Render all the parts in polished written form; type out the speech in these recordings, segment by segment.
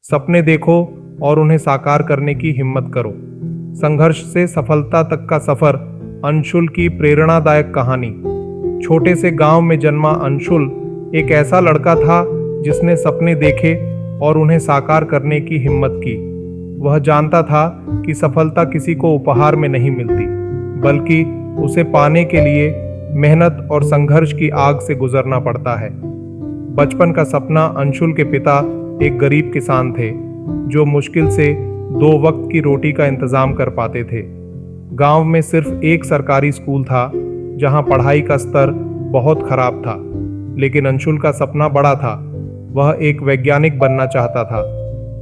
सपने देखो और उन्हें साकार करने की हिम्मत करो। संघर्ष से सफलता तक का सफर, अंशुल की प्रेरणादायक कहानी। छोटे से गांव में जन्मा अंशुल एक ऐसा लड़का था जिसने सपने देखे और उन्हें साकार करने की हिम्मत की। वह जानता था कि सफलता किसी को उपहार में नहीं मिलती, बल्कि उसे पाने के लिए मेहनत और संघर्ष की आग से गुजरना पड़ता है। बचपन का सपना अंशुल के पिता एक गरीब किसान थे जो मुश्किल से 2 वक्त की रोटी का इंतजाम कर पाते थे। गांव में सिर्फ एक सरकारी स्कूल था जहां पढ़ाई का स्तर बहुत खराब था, लेकिन अंशुल का सपना बड़ा था। वह एक वैज्ञानिक बनना चाहता था।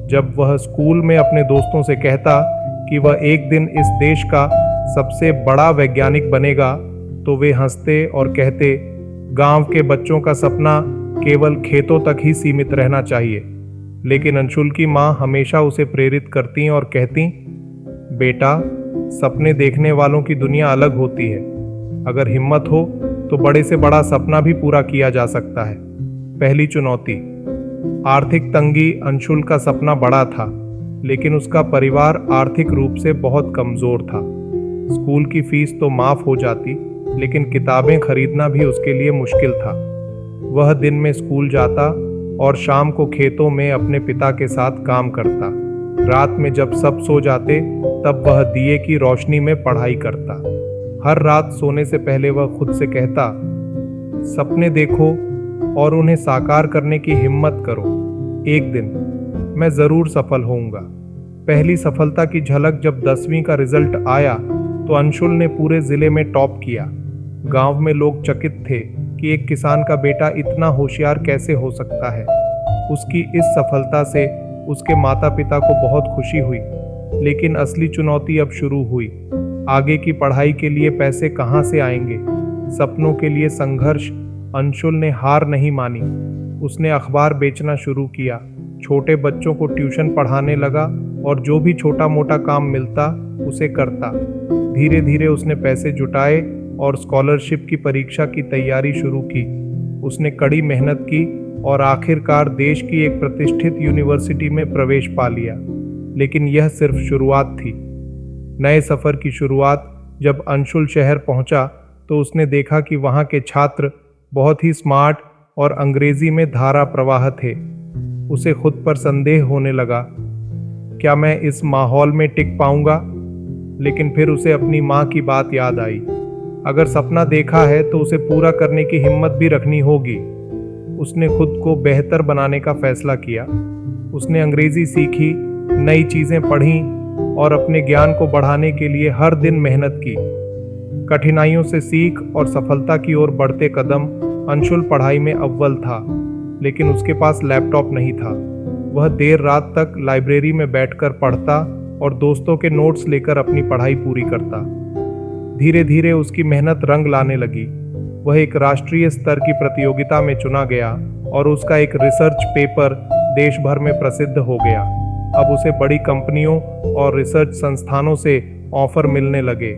जब वह स्कूल में अपने दोस्तों से कहता कि वह एक दिन इस देश का सबसे बड़ा वैज्ञानिक बनेगा, तो वे हंसते और कहते, गांव के बच्चों का सपना केवल खेतों तक ही सीमित रहना चाहिए। लेकिन अंशुल की माँ हमेशा उसे प्रेरित करती और कहती, बेटा, सपने देखने वालों की दुनिया अलग होती है। अगर हिम्मत हो तो बड़े से बड़ा सपना भी पूरा किया जा सकता है। पहली चुनौती, आर्थिक तंगी। अंशुल का सपना बड़ा था, लेकिन उसका परिवार आर्थिक रूप से बहुत कमजोर था। स्कूल की फीस तो माफ हो जाती, लेकिन किताबें खरीदना भी उसके लिए मुश्किल था। वह दिन में स्कूल जाता और शाम को खेतों में अपने पिता के साथ काम करता। रात में जब सब सो जाते, तब वह दिए की रोशनी में पढ़ाई करता। हर रात सोने से पहले वह खुद से कहता, सपने देखो और उन्हें साकार करने की हिम्मत करो। एक दिन मैं जरूर सफल होऊंगा। पहली सफलता की झलक जब 10वीं का रिजल्ट आया तो अंशुल ने पूरे जिले में टॉप किया। गांव में लोग चकित थे कि एक किसान का बेटा इतना होशियार कैसे हो सकता है। उसकी इस सफलता से उसके माता पिता को बहुत खुशी हुई, लेकिन असली चुनौती अब शुरू हुई। आगे की पढ़ाई के लिए पैसे कहाँ से आएंगे? सपनों के लिए संघर्ष। अंशुल ने हार नहीं मानी। उसने अखबार बेचना शुरू किया, छोटे बच्चों को ट्यूशन पढ़ाने लगा और जो भी छोटा मोटा काम मिलता उसे करता। धीरे धीरे उसने पैसे जुटाए और स्कॉलरशिप की परीक्षा की तैयारी शुरू की। उसने कड़ी मेहनत की और आखिरकार देश की एक प्रतिष्ठित यूनिवर्सिटी में प्रवेश पा लिया। लेकिन यह सिर्फ शुरुआत थी। नए सफर की शुरुआत। जब अंशुल शहर पहुंचा तो उसने देखा कि वहां के छात्र बहुत ही स्मार्ट और अंग्रेजी में धारा प्रवाह थे। उसे खुद पर संदेह होने लगा, क्या मैं इस माहौल में टिक पाऊंगा? लेकिन फिर उसे अपनी माँ की बात याद आई। अगर सपना देखा है तो उसे पूरा करने की हिम्मत भी रखनी होगी। उसने खुद को बेहतर बनाने का फैसला किया। उसने अंग्रेजी सीखी, नई चीजें पढ़ी और अपने ज्ञान को बढ़ाने के लिए हर दिन मेहनत की। कठिनाइयों से सीख और सफलता की ओर बढ़ते कदम। अंशुल पढ़ाई में अव्वल था, लेकिन उसके पास लैपटॉप नहीं था। वह देर रात तक लाइब्रेरी में बैठकर पढ़ता और दोस्तों के नोट्स लेकर अपनी पढ़ाई पूरी करता। धीरे धीरे उसकी मेहनत रंग लाने लगी। वह एक राष्ट्रीय स्तर की प्रतियोगिता में चुना गया और उसका एक रिसर्च पेपर देश भर में प्रसिद्ध हो गया। अब उसे बड़ी कंपनियों और रिसर्च संस्थानों से ऑफर मिलने लगे।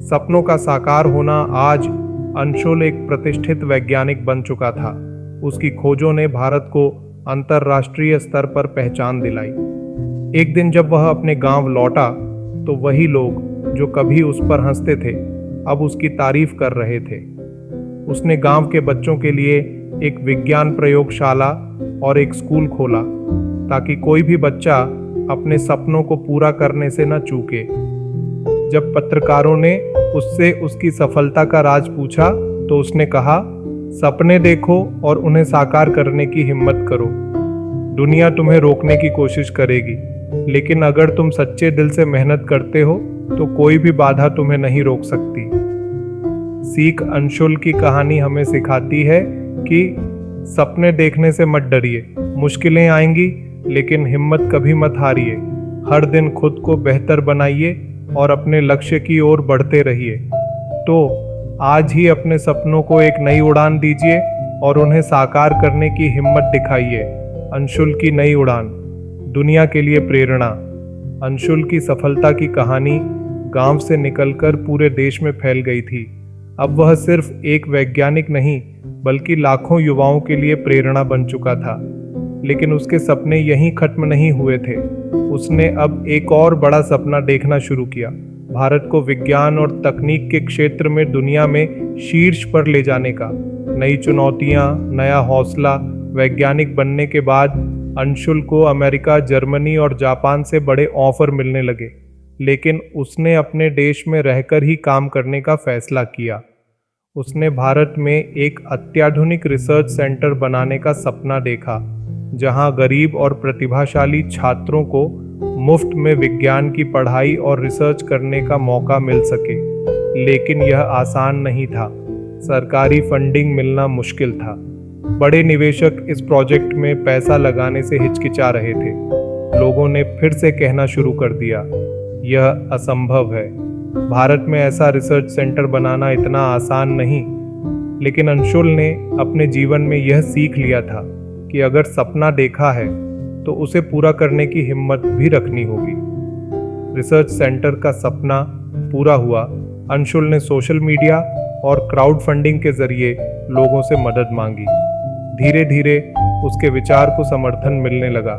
सपनों का साकार होना। आज अंशुल एक प्रतिष्ठित वैज्ञानिक बन चुका था। उसकी खोजों ने भारत को अंतर्राष्ट्रीय स्तर पर पहचान दिलाई। एक दिन जब वह अपने गांव लौटा तो वही लोग जो कभी उस पर हंसते थे, अब उसकी तारीफ कर रहे थे। उसने गांव के बच्चों के लिए एक विज्ञान प्रयोगशाला और एक स्कूल खोला, ताकि कोई भी बच्चा अपने सपनों को पूरा करने से न चूके। जब पत्रकारों ने उससे उसकी सफलता का राज पूछा तो उसने कहा, सपने देखो और उन्हें साकार करने की हिम्मत करो। दुनिया तुम्हें रोकने की कोशिश करेगी, लेकिन अगर तुम सच्चे दिल से मेहनत करते हो तो कोई भी बाधा तुम्हें नहीं रोक सकती। सीख। अंशुल की कहानी हमें सिखाती है कि सपने देखने से मत डरिए। मुश्किलें आएंगी, लेकिन हिम्मत कभी मत हारिए। हर दिन खुद को बेहतर बनाइए और अपने लक्ष्य की ओर बढ़ते रहिए। तो आज ही अपने सपनों को एक नई उड़ान दीजिए और उन्हें साकार करने की हिम्मत दिखाइए। अंशुल की नई उड़ान, दुनिया के लिए प्रेरणा। अंशुल की सफलता की कहानी गांव से निकलकर पूरे देश में फैल गई थी। अब वह सिर्फ एक वैज्ञानिक नहीं, बल्कि लाखों युवाओं के लिए प्रेरणा बन चुका था। लेकिन उसके सपने यहीं खत्म नहीं हुए थे। उसने अब एक और बड़ा सपना देखना शुरू किया, भारत को विज्ञान और तकनीक के क्षेत्र में दुनिया में शीर्ष पर ले जाने का। नई चुनौतियां, नया हौसला। वैज्ञानिक बनने के बाद अंशुल को अमेरिका, जर्मनी और जापान से बड़े ऑफर मिलने लगे, लेकिन उसने अपने देश में रहकर ही काम करने का फैसला किया। उसने भारत में एक अत्याधुनिक रिसर्च सेंटर बनाने का सपना देखा, जहां गरीब और प्रतिभाशाली छात्रों को मुफ्त में विज्ञान की पढ़ाई और रिसर्च करने का मौका मिल सके। लेकिन यह आसान नहीं था। सरकारी फंडिंग मिलना मुश्किल था। बड़े निवेशक इस प्रोजेक्ट में पैसा लगाने से हिचकिचा रहे थे। लोगों ने फिर से कहना शुरू कर दिया, यह असंभव है, भारत में ऐसा रिसर्च सेंटर बनाना इतना आसान नहीं। लेकिन अंशुल ने अपने जीवन में यह सीख लिया था कि अगर सपना देखा है तो उसे पूरा करने की हिम्मत भी रखनी होगी। रिसर्च सेंटर का सपना पूरा हुआ। अंशुल ने सोशल मीडिया और क्राउड फंडिंग के जरिए लोगों से मदद मांगी। धीरे धीरे उसके विचार को समर्थन मिलने लगा।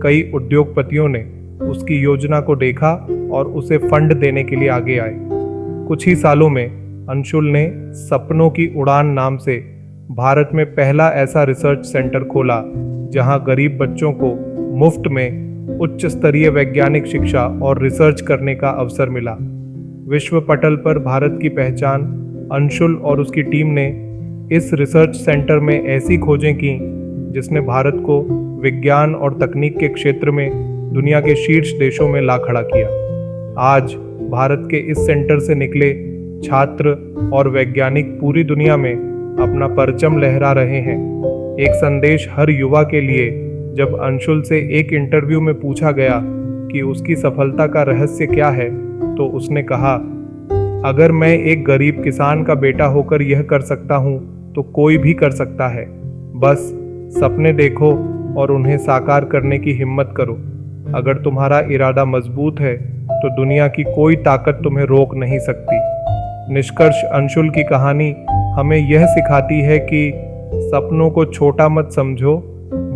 कई उद्योगपतियों ने उसकी योजना को देखा और उसे फंड देने के लिए आगे आए। कुछ ही सालों में अंशुल ने सपनों की उड़ान नाम से भारत में पहला ऐसा रिसर्च सेंटर खोला, जहां गरीब बच्चों को मुफ्त में उच्च स्तरीय वैज्ञानिक शिक्षा और रिसर्च करने का अवसर मिला। विश्व पटल पर भारत की पहचान अंशुल और उसकी टीम ने इस रिसर्च सेंटर में ऐसी खोजें की जिसने भारत को विज्ञान और तकनीक के क्षेत्र में दुनिया के शीर्ष देशों में ला खड़ा किया। आज भारत के इस सेंटर से निकले छात्र और वैज्ञानिक पूरी दुनिया में अपना परचम लहरा रहे हैं। एक संदेश हर युवा के लिए। जब अंशुल से एक इंटरव्यू में पूछा गया कि उसकी सफलता का रहस्य क्या है, तो उसने कहा, अगर मैं एक गरीब किसान का बेटा होकर यह कर सकता हूँ तो कोई भी कर सकता है। बस सपने देखो और उन्हें साकार करने की हिम्मत करो। अगर तुम्हारा इरादा मजबूत है तो दुनिया की कोई ताकत तुम्हें रोक नहीं सकती। निष्कर्ष, अंशुल की कहानी हमें यह सिखाती है कि सपनों को छोटा मत समझो,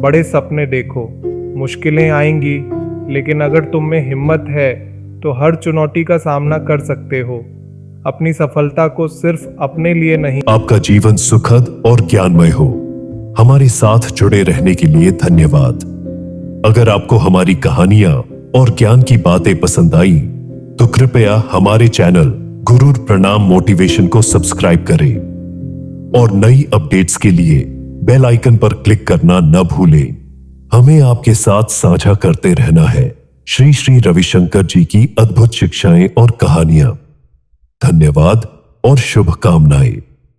बड़े सपने देखो। मुश्किलें आएंगी, लेकिन अगर तुम में हिम्मत है तो हर चुनौती का सामना कर सकते हो। अपनी सफलता को सिर्फ अपने लिए नहीं। आपका जीवन सुखद और ज्ञानमय हो। हमारे साथ जुड़े रहने के लिए धन्यवाद। अगर आपको हमारी कहानियां और ज्ञान की बातें पसंद आई तो कृपया हमारे चैनल गुरुर प्रणाम मोटिवेशन को सब्सक्राइब करें और नई अपडेट्स के लिए बेल आइकन पर क्लिक करना न भूलें। हमें आपके साथ साझा करते रहना है श्री श्री रविशंकर जी की अद्भुत शिक्षाएं और कहानियां। धन्यवाद और शुभकामनाएं।